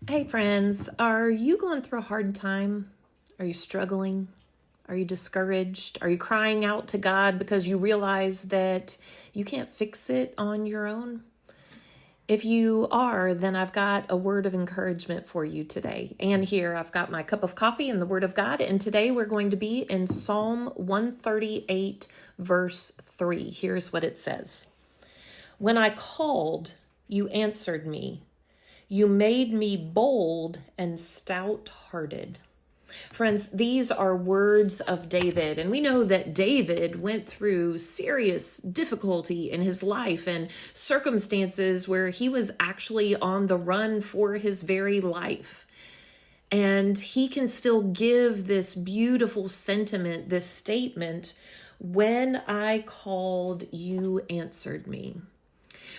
Hey friends, are you going through a hard time? Are you struggling? Are you discouraged? Are you crying out to God because you realize that you can't fix it on your own? If you are, then I've got a word of encouragement for you today. And here I've got my cup of coffee and the Word of God. And today we're going to be in Psalm 138, verse 3. Here's what it says: When I called, you answered me. You made me bold and stout hearted. Friends, these are words of David. And we know that David went through serious difficulty in his life and circumstances where he was actually on the run for his very life. And he can still give this beautiful sentiment, this statement: when I called, you answered me.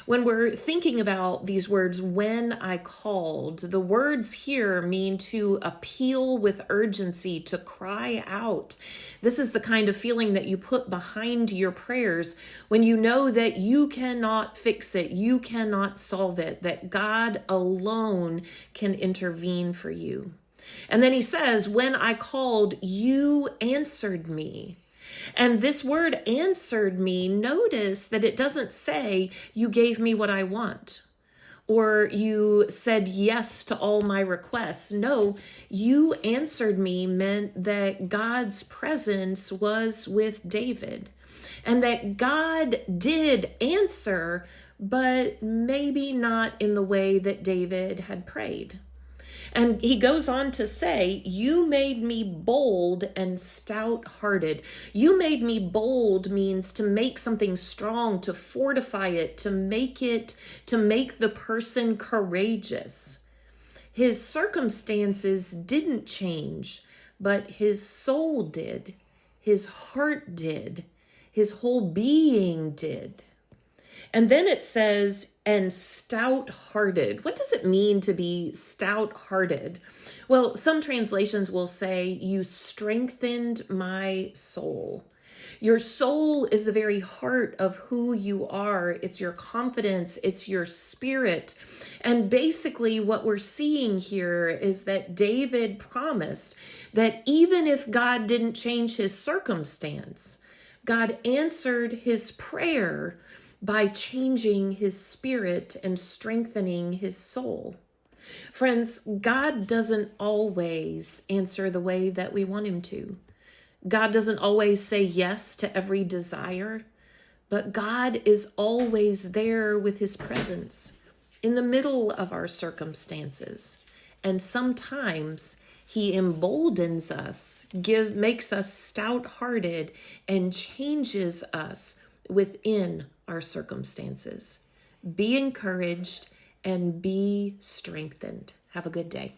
When we're thinking about these words, when I called, the words here mean to appeal with urgency, to cry out. This is the kind of feeling that you put behind your prayers when you know that you cannot fix it, you cannot solve it, that God alone can intervene for you. And then he says, when I called, you answered me. And this word answered me, notice that it doesn't say you gave me what I want or you said yes to all my requests. No, you answered me meant that God's presence was with David and that God did answer, but maybe not in the way that David had prayed. And he goes on to say, you made me bold and stout hearted. You made me bold means to make something strong, to fortify it, to make the person courageous. His circumstances didn't change, but his soul did. His heart did. His whole being did. And then it says, and stout hearted. What does it mean to be stout hearted? Well, some translations will say, you strengthened my soul. Your soul is the very heart of who you are. It's your confidence, it's your spirit. And basically, what we're seeing here is that David promised that even if God didn't change his circumstance, God answered his prayer by changing his spirit and strengthening his soul. Friends, God doesn't always answer the way that we want him to. God doesn't always say yes to every desire, but God is always there with his presence in the middle of our circumstances. And sometimes he emboldens us, makes us stout-hearted, and changes us within our circumstances. Be encouraged and be strengthened. Have a good day.